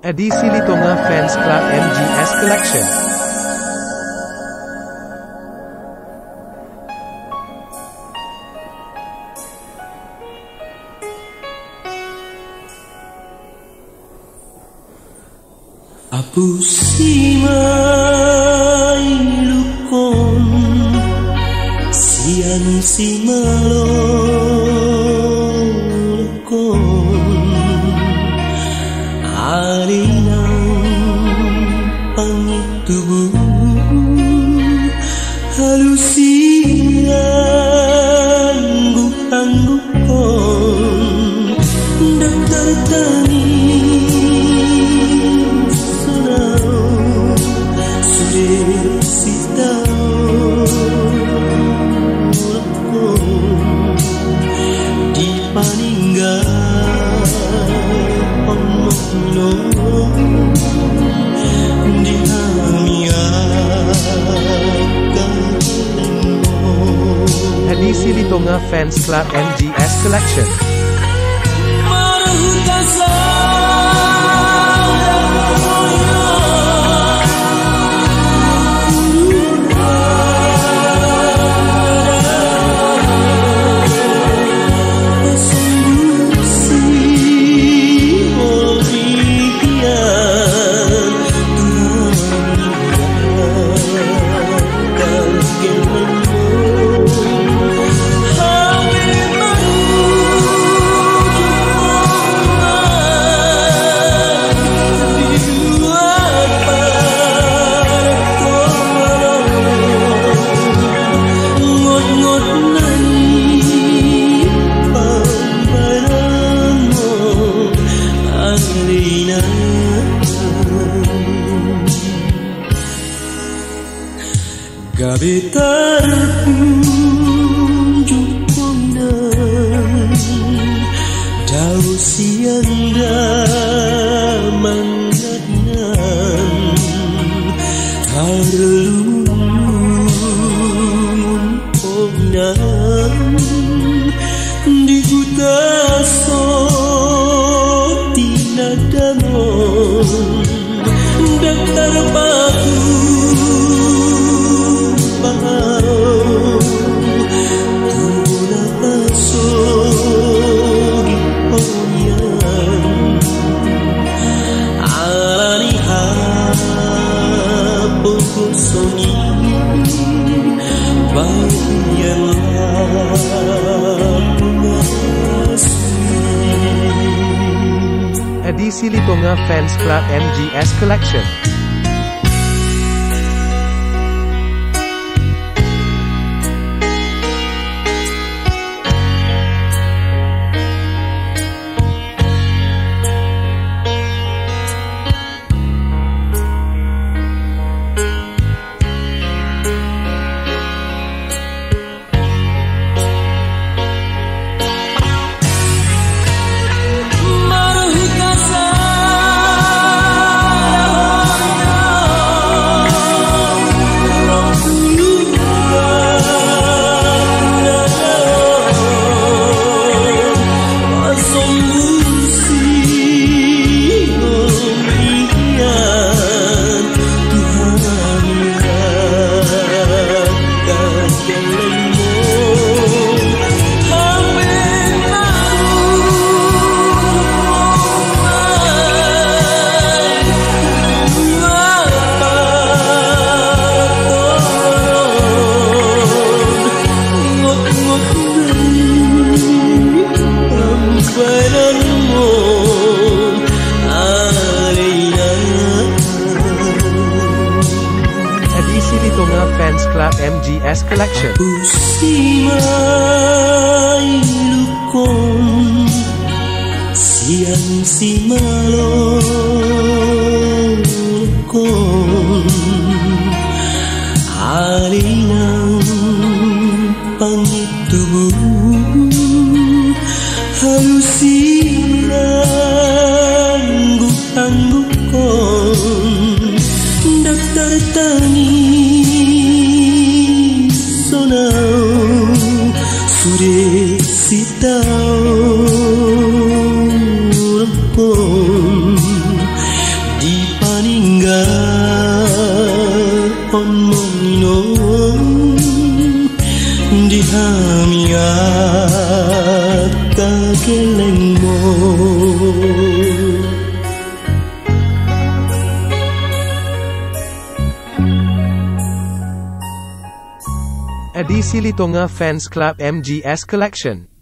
Edisi Litonga Fans Club MGS Collection. Apu simai lukon sian simalokon alinang pangitubuh halusian anggukon daktar tani Edisi Litonga Fans Club MGS Collection. Gabi terpunjuk poinan Dau sianda mangadnan Harlun poinan Di gutaso tinadanon Daktar baku Edisi Litonga Fans Club MGS Collection. Litonga Fans Club MGS Collection. Usimai lukon sian simalokon alinang pangitubuh halusian anggukon daktar tani Sure sitau rempon kageleng mo. Edisi Litonga Fans Club MGS Collection.